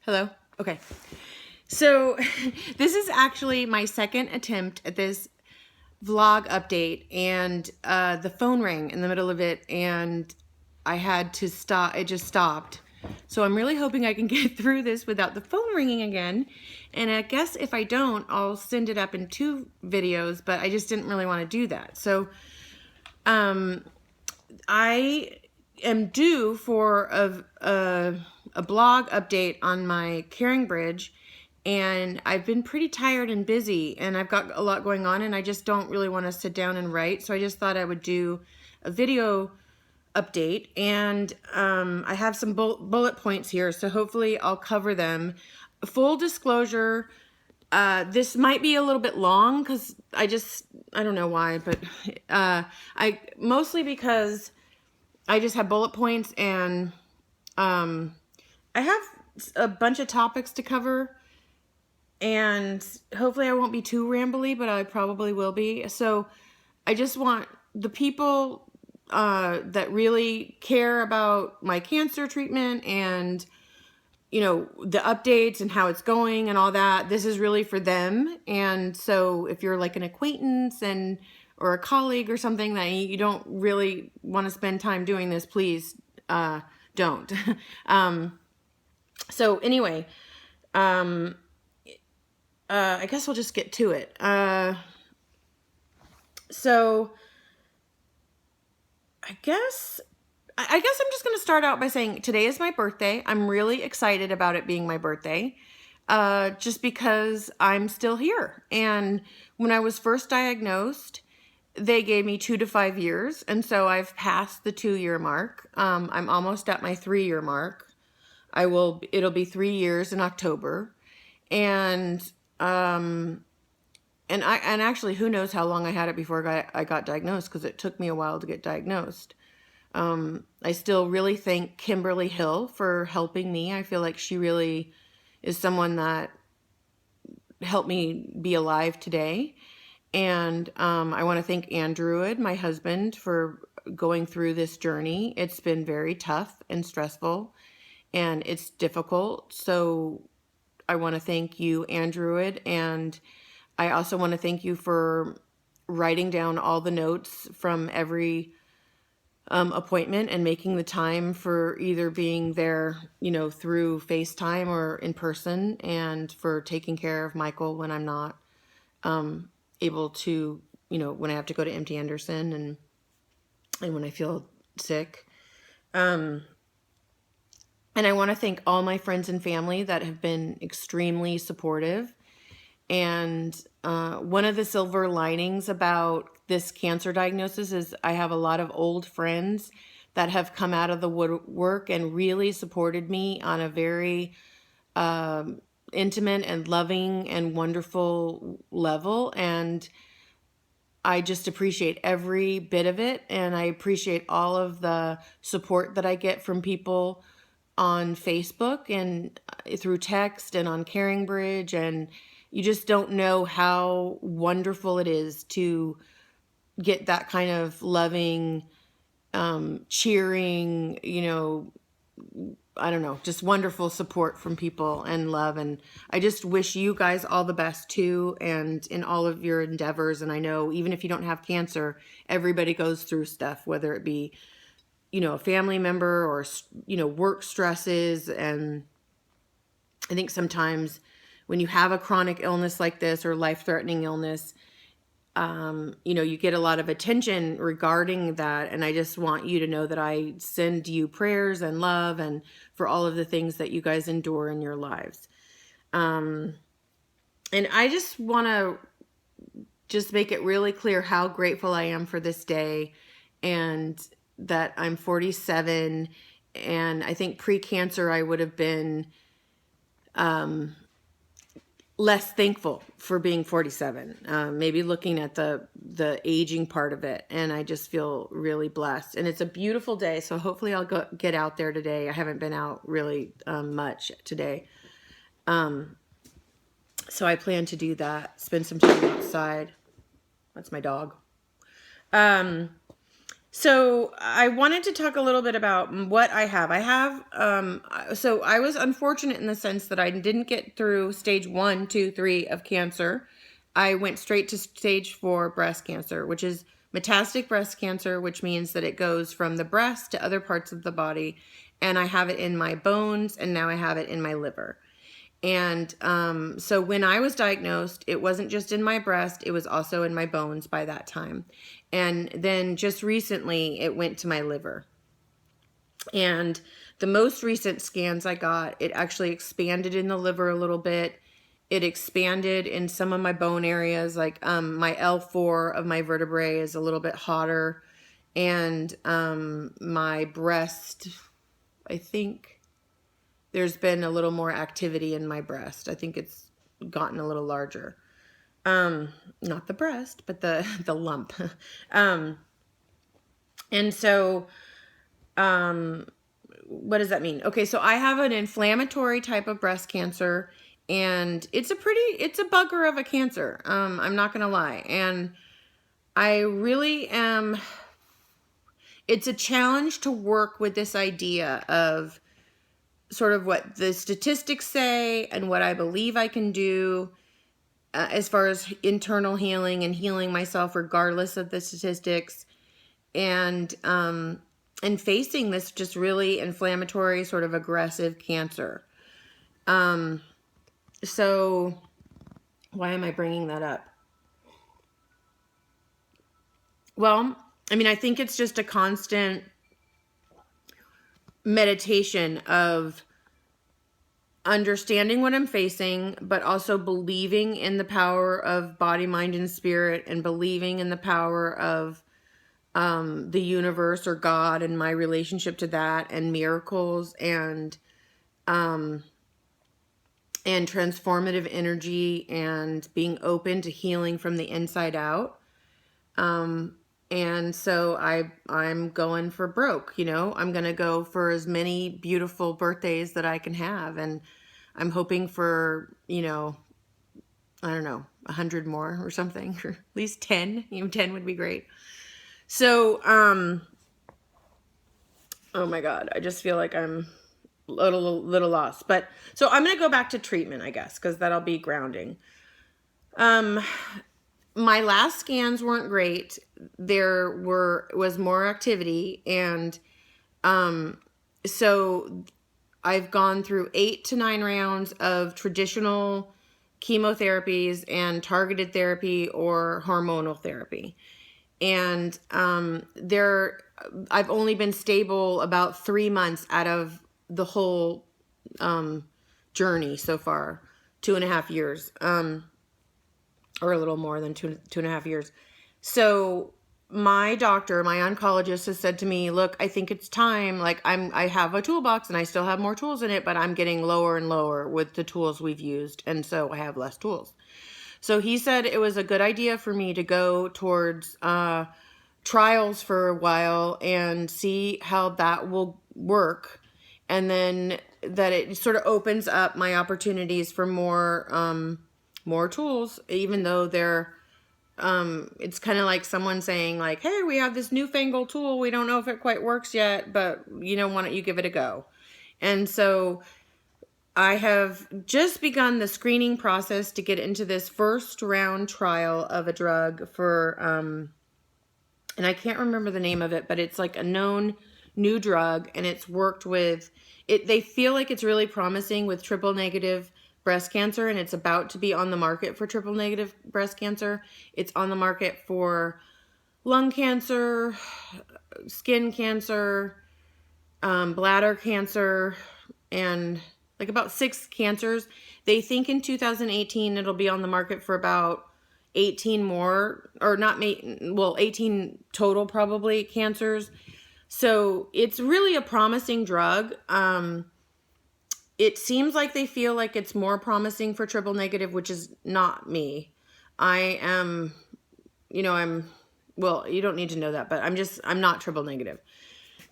Hello? Okay. So this is actually my second attempt at this vlog update, and the phone rang in the middle of it and I had to stop. It just stopped. So I'm really hoping I can get through this without the phone ringing again. And I guess if I don't, I'll send it up in 2 videos, but I just didn't really want to do that. So I am due for a blog update on my CaringBridge, and I've been pretty tired and busy, and I've got a lot going on, and I just don't really want to sit down and write. So I just thought I would do a video update, and I have some bullet points here, so hopefully I'll cover them. Full disclosure, this might be a little bit long because I don't know why, but mostly because I just have bullet points, and I have a bunch of topics to cover, and hopefully I won't be too rambly, but I probably will be. So I just want the people that really care about my cancer treatment and, you know, the updates and how it's going and all that. This is really for them. And so if you're like an acquaintance or a colleague or something that you don't really want to spend time doing this, please don't. So anyway, I guess we'll just get to it. So I guess I'm just going to start out by saying today is my birthday. I'm really excited about it being my birthday, just because I'm still here. And when I was first diagnosed, they gave me 2 to 5 years, and so I've passed the 2-year mark. I'm almost at my 3-year mark. It'll be 3 years in October, and actually, who knows how long I had it before I got diagnosed, because it took me a while to get diagnosed. I still really thank Kimberly Hill for helping me. I feel like she really is someone that helped me be alive today. And I want to thank Andrew, my husband, for going through this journey. It's been very tough and stressful, and it's difficult. So I want to thank you, Andrew, and I also want to thank you for writing down all the notes from every appointment and making the time for either being there, you know, through FaceTime or in person, and for taking care of Michael when I'm not able to, you know, when I have to go to MD Anderson and when I feel sick. And I want to thank all my friends and family that have been extremely supportive. And one of the silver linings about this cancer diagnosis is I have a lot of old friends that have come out of the woodwork and really supported me on a very intimate and loving and wonderful level. And I just appreciate every bit of it. And I appreciate all of the support that I get from people on Facebook and through text and on CaringBridge. And you just don't know how wonderful it is to get that kind of loving, cheering, you know, I don't know, just wonderful support from people and love. And I just wish you guys all the best too, and in all of your endeavors. And I know even if you don't have cancer, everybody goes through stuff, whether it be, you know, a family member or, you know, work stresses. And I think sometimes when you have a chronic illness like this or life-threatening illness, you know, you get a lot of attention regarding that. And I just want you to know that I send you prayers and love and for all of the things that you guys endure in your lives. And I just want to just make it really clear how grateful I am for this day, and that I'm 47. And I think pre-cancer I would have been less thankful for being 47, maybe looking at the aging part of it. And I just feel really blessed, and it's a beautiful day. So hopefully I'll get out there today. I haven't been out really much today. So I plan to do that, spend some time outside. That's my dog. So I wanted to talk a little bit about what I have. So I was unfortunate in the sense that I didn't get through stage 1, 2, 3 of cancer. I went straight to stage 4 breast cancer, which is metastatic breast cancer, which means that it goes from the breast to other parts of the body. And I have it in my bones, and now I have it in my liver. And so when I was diagnosed, it wasn't just in my breast, it was also in my bones by that time. And then just recently, it went to my liver. And the most recent scans I got, it actually expanded in the liver a little bit. It expanded in some of my bone areas, like my L4 of my vertebrae is a little bit hotter. And my breast, I think there's been a little more activity in my breast. I think it's gotten a little larger. Not the breast, but the lump. And so, what does that mean? Okay, so I have an inflammatory type of breast cancer, and it's a bugger of a cancer. I'm not gonna lie. And I really am, it's a challenge to work with this idea of sort of what the statistics say and what I believe I can do as far as internal healing and healing myself regardless of the statistics, and facing this just really inflammatory, sort of aggressive cancer. So why am I bringing that up? Well, I mean, I think it's just a constant meditation of understanding what I'm facing, but also believing in the power of body, mind, and spirit, and believing in the power of the universe or God and my relationship to that, and miracles, and transformative energy, and being open to healing from the inside out. And so I'm going for broke, I'm going to go for as many beautiful birthdays that I can have. And I'm hoping for, I don't know, 100 more or something, or at least 10, 10 would be great. So, oh my God, I just feel like I'm a little lost, but so I'm going to go back to treatment, I guess, cause that'll be grounding. My last scans weren't great. There was more activity, and so I've gone through 8 to 9 rounds of traditional chemotherapies and targeted therapy or hormonal therapy. And I've only been stable about 3 months out of the whole journey so far, 2.5 years. Or a little more than 2.5 years. So my doctor, my oncologist, has said to me, look, I think it's time. Like I have a toolbox and I still have more tools in it, but I'm getting lower and lower with the tools we've used. And so I have less tools. So he said it was a good idea for me to go towards trials for a while and see how that will work. And then that it sort of opens up my opportunities for more tools, even though they're, it's kind of like someone saying like, hey, we have this newfangled tool. We don't know if it quite works yet, but why don't you give it a go? And so I have just begun the screening process to get into this first round trial of a drug for, and I can't remember the name of it, but it's like a known new drug, and it's worked with it. They feel like it's really promising with triple negative breast cancer, and it's about to be on the market for triple negative breast cancer. It's on the market for lung cancer, skin cancer, bladder cancer, and like about 6 cancers. They think in 2018 it'll be on the market for about 18 more, or not, 18 total probably cancers. So it's really a promising drug. It seems like they feel like it's more promising for triple negative, which is not me. I am, well, you don't need to know that, but I'm not triple negative.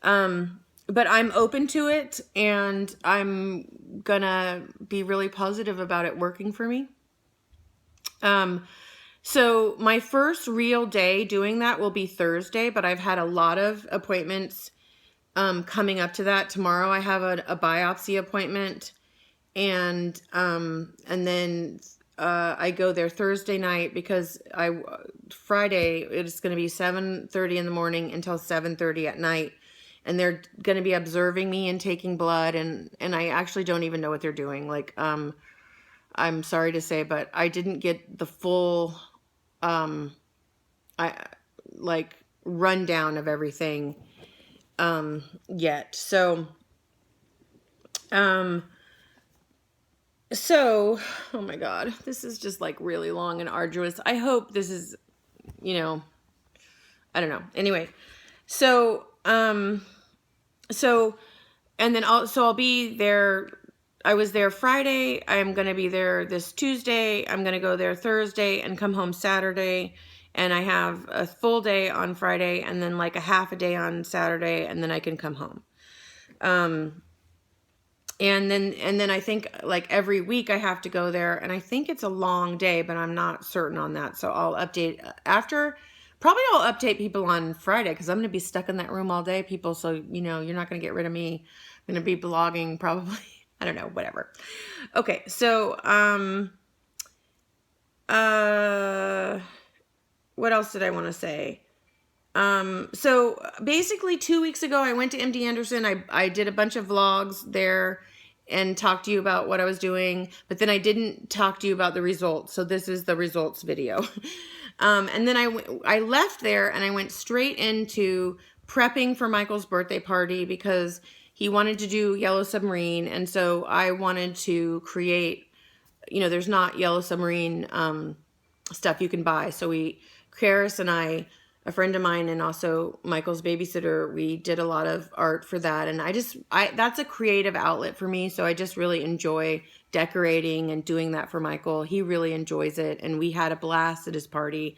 But I'm open to it, and I'm gonna be really positive about it working for me. So my first real day doing that will be Thursday, but I've had a lot of appointments coming up to that. Tomorrow I have a biopsy appointment, and then I go there Thursday night because Friday it's going to be 7:30 in the morning until 7:30 at night, and they're going to be observing me and taking blood, and I actually don't even know what they're doing. Like I'm sorry to say, but I didn't get the full I like rundown of everything yet. So oh my God, this is just like really long and arduous. I hope this is, I don't know. Anyway, so and then I'll be there. I was there Friday. I'm going to be there this Tuesday. I'm going to go there Thursday and come home Saturday. And I have a full day on Friday and then like a half a day on Saturday, and then I can come home. And then I think like every week I have to go there, and I think it's a long day, but I'm not certain on that. So I'll update after. Probably I'll update people on Friday because I'm going to be stuck in that room all day, people. So, you're not going to get rid of me. I'm going to be blogging probably. I don't know, whatever. Okay, so what else did I want to say? So basically 2 weeks ago, I went to MD Anderson. I did a bunch of vlogs there and talked to you about what I was doing, but then I didn't talk to you about the results. So this is the results video. And then I left there and I went straight into prepping for Michael's birthday party because he wanted to do Yellow Submarine. And so I wanted to create, there's not Yellow Submarine stuff you can buy. So Karis and I, a friend of mine and also Michael's babysitter, we did a lot of art for that. And that's a creative outlet for me. So I just really enjoy decorating and doing that for Michael. He really enjoys it. And we had a blast at his party.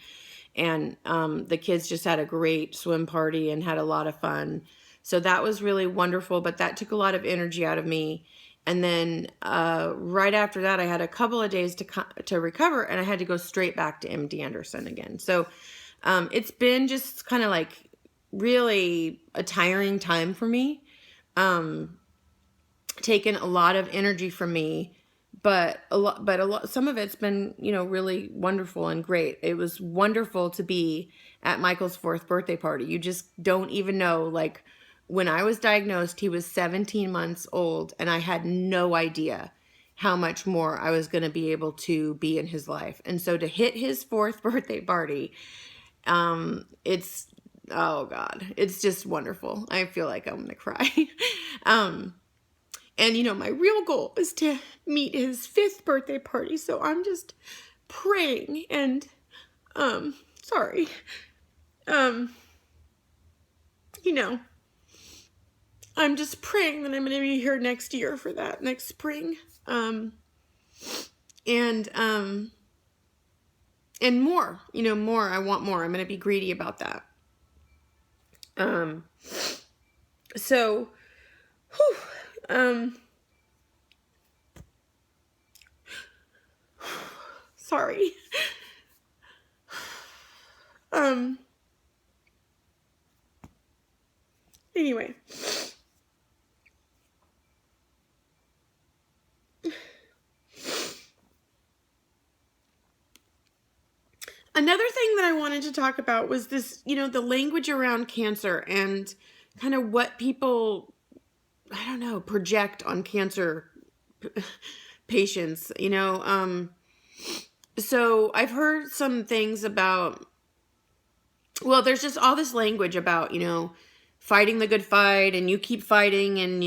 And the kids just had a great swim party and had a lot of fun. So that was really wonderful, but that took a lot of energy out of me. And then right after that, I had a couple of days to recover, and I had to go straight back to MD Anderson again. So it's been just kind of like really a tiring time for me, taken a lot of energy from me, but some of it's been, really wonderful and great. It was wonderful to be at Michael's 4th birthday party. You just don't even know, like, when I was diagnosed, he was 17 months old, and I had no idea how much more I was going to be able to be in his life. And so to hit his 4th birthday party, it's, oh God, it's just wonderful. I feel like I'm going to cry. And my real goal is to meet his 5th birthday party. So I'm just praying and, sorry. I'm just praying that I'm going to be here next year for that, next spring. And more, more, I want more. I'm going to be greedy about that. So, sorry. Anyway. Another thing that I wanted to talk about was this, the language around cancer and kind of what people, I don't know, project on cancer patients, So I've heard some things about, well, there's just all this language about, fighting the good fight, and you keep fighting, and,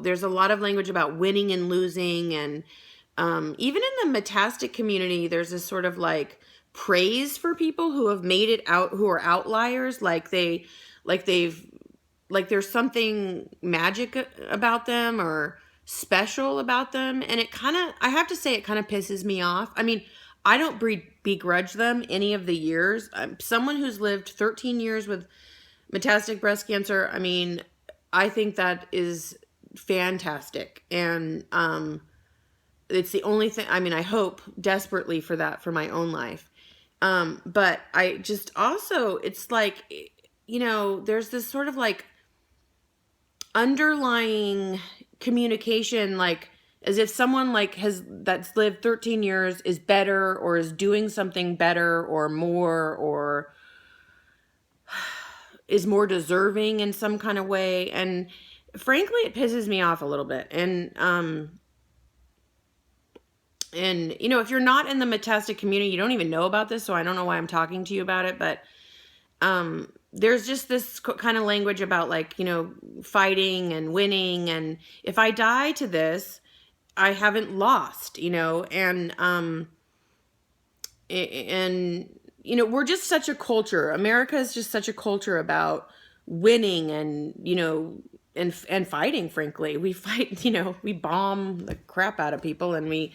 there's a lot of language about winning and losing. And even in the Metastic community, there's this sort of like praise for people who have made it out, who are outliers, like there's something magic about them or special about them. And I have to say, it kind of pisses me off. I mean, I don't begrudge them any of the years. I'm someone who's lived 13 years with metastatic breast cancer. I mean, I think that is fantastic. And it's the only thing, I mean, I hope desperately for that for my own life. But I just also, it's like, there's this sort of like underlying communication, like as if someone like that's lived 13 years is better or is doing something better or more or is more deserving in some kind of way. And frankly, it pisses me off a little bit. And if you're not in the Metastic community, you don't even know about this, so I don't know why I'm talking to you about it, but there's just this kind of language about like, fighting and winning, and if I die to this, I haven't lost, and we're just such a culture. America is just such a culture about winning and, and fighting, frankly. We fight, we bomb the crap out of people, and we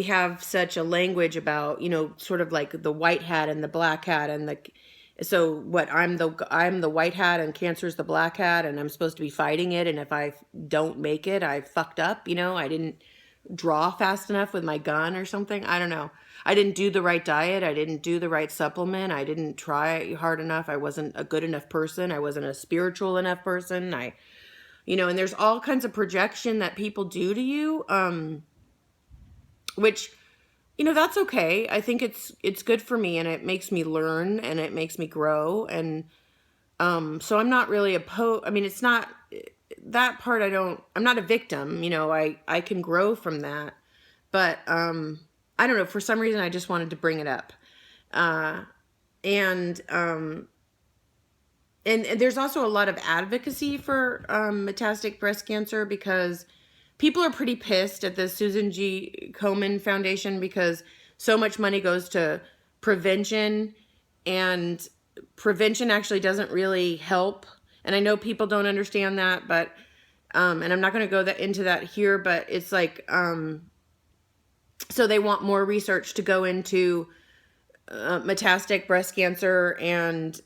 have such a language about, sort of like the white hat and the black hat and so what, I'm the white hat and cancer's the black hat, and I'm supposed to be fighting it. And if I don't make it, I fucked up, I didn't draw fast enough with my gun or something. I don't know. I didn't do the right diet. I didn't do the right supplement. I didn't try hard enough. I wasn't a good enough person. I wasn't a spiritual enough person. And there's all kinds of projection that people do to you, which, that's okay. I think it's good for me, and it makes me learn, and it makes me grow. And so I'm not really opposed. I mean, it's not that part. I'm not a victim, I can grow from that. But I don't know, for some reason I just wanted to bring it up. And there's also a lot of advocacy for metastatic breast cancer, because people are pretty pissed at the Susan G. Komen Foundation, because so much money goes to prevention, and prevention actually doesn't really help. And I know people don't understand that, but and I'm not going to go into that here, but it's like, so they want more research to go into metastatic breast cancer, and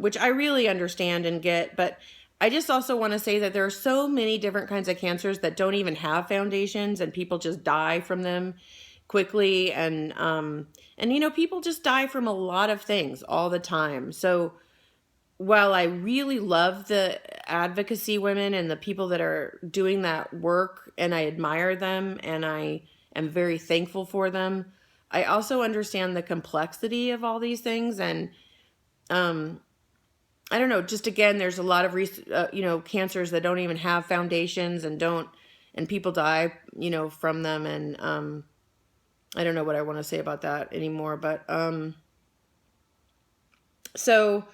which I really understand and get, but I just also want to say that there are so many different kinds of cancers that don't even have foundations, and people just die from them quickly. And people just die from a lot of things all the time. So while I really love the advocacy women and the people that are doing that work, and I admire them, and I am very thankful for them, I also understand the complexity of all these things. And I don't know, just again, there's a lot of cancers that don't even have foundations, and people die, from them. And I don't know what I want to say about that anymore, but so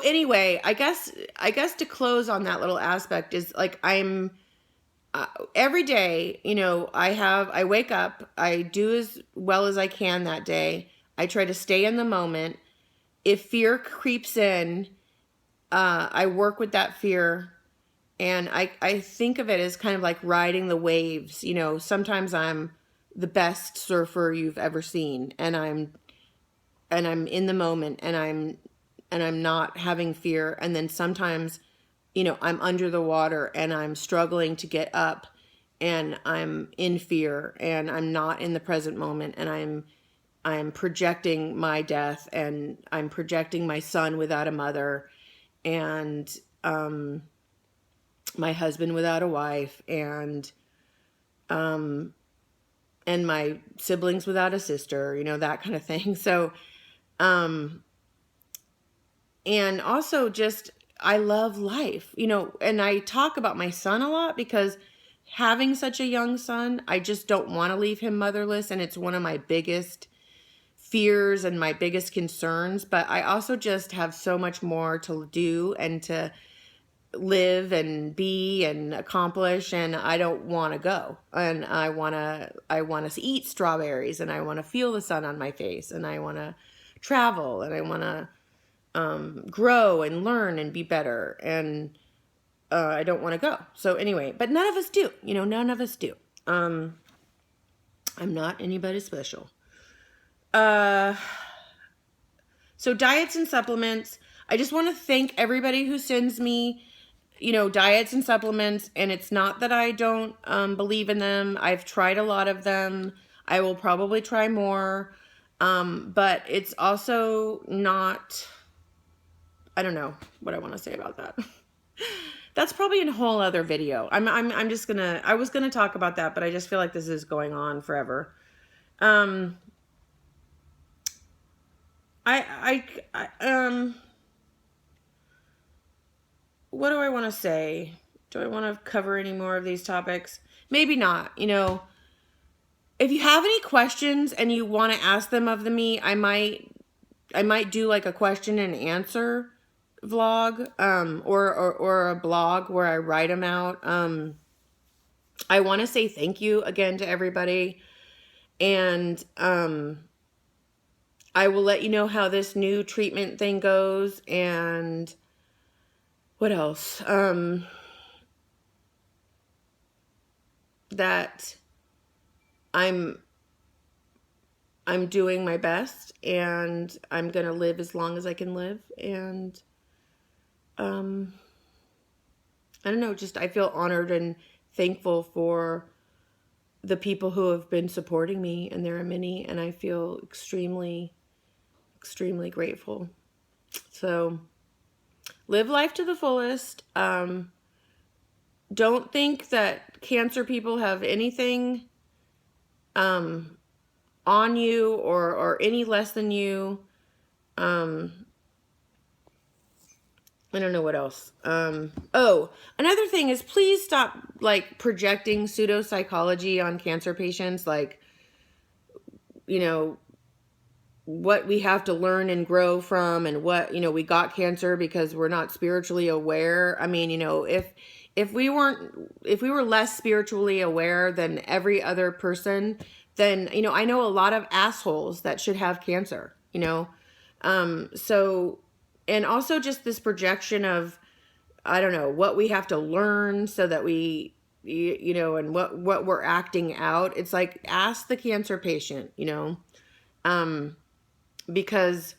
anyway, I guess to close on that little aspect is like, I'm every day, I wake up, I do as well as I can that day. I try to stay in the moment. If fear creeps in, I work with that fear, and I think of it as kind of like riding the waves. Sometimes I'm the best surfer you've ever seen, and I'm in the moment, and I'm not having fear. And then sometimes, I'm under the water and I'm struggling to get up, and I'm in fear, and I'm not in the present moment, and I'm projecting my death, and I'm projecting my son without a mother, and my husband without a wife, and my siblings without a sister, that kind of thing. So, and also just, I love life, and I talk about my son a lot, because having such a young son, I just don't want to leave him motherless. And it's one of my biggest fears and my biggest concerns. But I also just have so much more to do and to live and be and accomplish, and I don't want to go. And I want to eat strawberries, and I want to feel the sun on my face, and I want to travel, and I want to grow and learn and be better. And I don't want to go. So anyway, but none of us do. None of us do. I'm not anybody special. So diets and supplements. I just want to thank everybody who sends me diets and supplements, and it's not that I don't believe in them. I've tried a lot of them. I will probably try more. But it's also not, I don't know what I want to say about that. That's probably a whole other video. I'm just gonna, I was gonna talk about that, but I just feel like this is going on forever. What do I want to say? Do I want to cover any more of these topics? Maybe not. If you have any questions and you want to ask them of me, I might do like a question and answer vlog, or a blog where I write them out. I want to say thank you again to everybody, and I will let you know how this new treatment thing goes, and what else? That I'm doing my best, and I'm going to live as long as I can live. And, I don't know, just I feel honored and thankful for the people who have been supporting me, and there are many, and I feel extremely, extremely grateful. So live life to the fullest. Don't think that cancer people have anything on you or any less than you. I don't know what else. Oh, another thing is, please stop like projecting pseudopsychology on cancer patients. Like, what we have to learn and grow from, and what, we got cancer because we're not spiritually aware. I mean, if we were less spiritually aware than every other person, then, I know a lot of assholes that should have cancer, so, and also just this projection of, I don't know, what we have to learn so that we, and what we're acting out. It's like, ask the cancer patient, because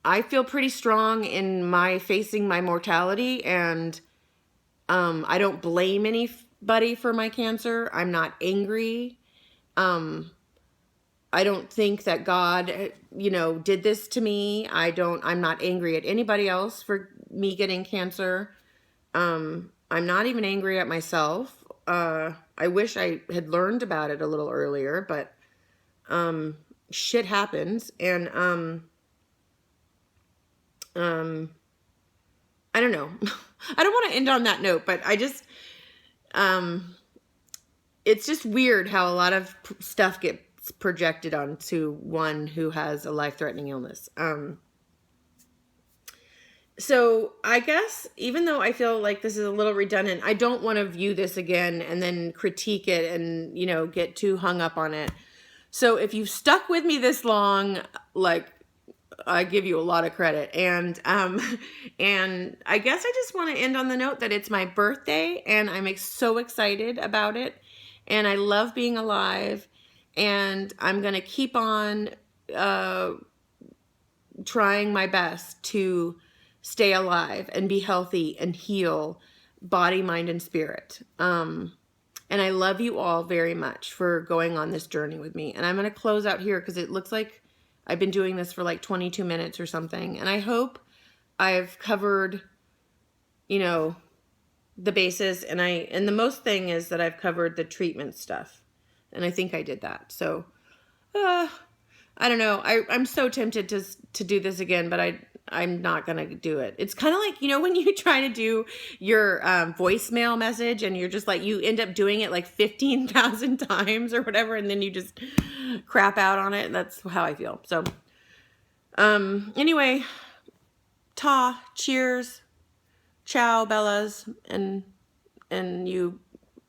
I feel pretty strong in facing my mortality, and I don't blame anybody for my cancer. I'm not angry. I don't think that God, did this to me. I'm not angry at anybody else for me getting cancer. I'm not even angry at myself. I wish I had learned about it a little earlier, but shit happens. And I don't know. I don't want to end on that note, but I just, it's just weird how a lot of stuff gets projected onto one who has a life-threatening illness. So I guess, even though I feel like this is a little redundant, I don't want to view this again and then critique it and, get too hung up on it. So if you've stuck with me this long, like, I give you a lot of credit. And I guess I just want to end on the note that it's my birthday, and I'm so excited about it, and I love being alive, and I'm going to keep on trying my best to stay alive and be healthy and heal body, mind, and spirit. And I love you all very much for going on this journey with me. And I'm going to close out here because it looks like I've been doing this for like 22 minutes or something. And I hope I've covered, the basis. And the most thing is that I've covered the treatment stuff. And I think I did that. So, I don't know. I'm so tempted to do this again, but I'm not going to do it. It's kind of like, when you try to do your voicemail message, and you're just like, you end up doing it like 15,000 times or whatever, and then you just crap out on it. That's how I feel. So, anyway, cheers, ciao, Bellas, and you,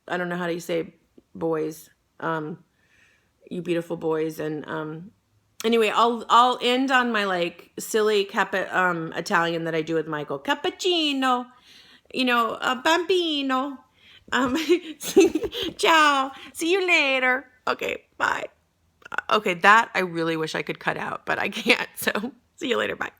I don't know how do you say boys, you beautiful boys. And, anyway, I'll end on my like silly Italian that I do with Michael. Cappuccino, bambino. Ciao. See you later. Okay, bye. Okay, that I really wish I could cut out, but I can't. So see you later. Bye.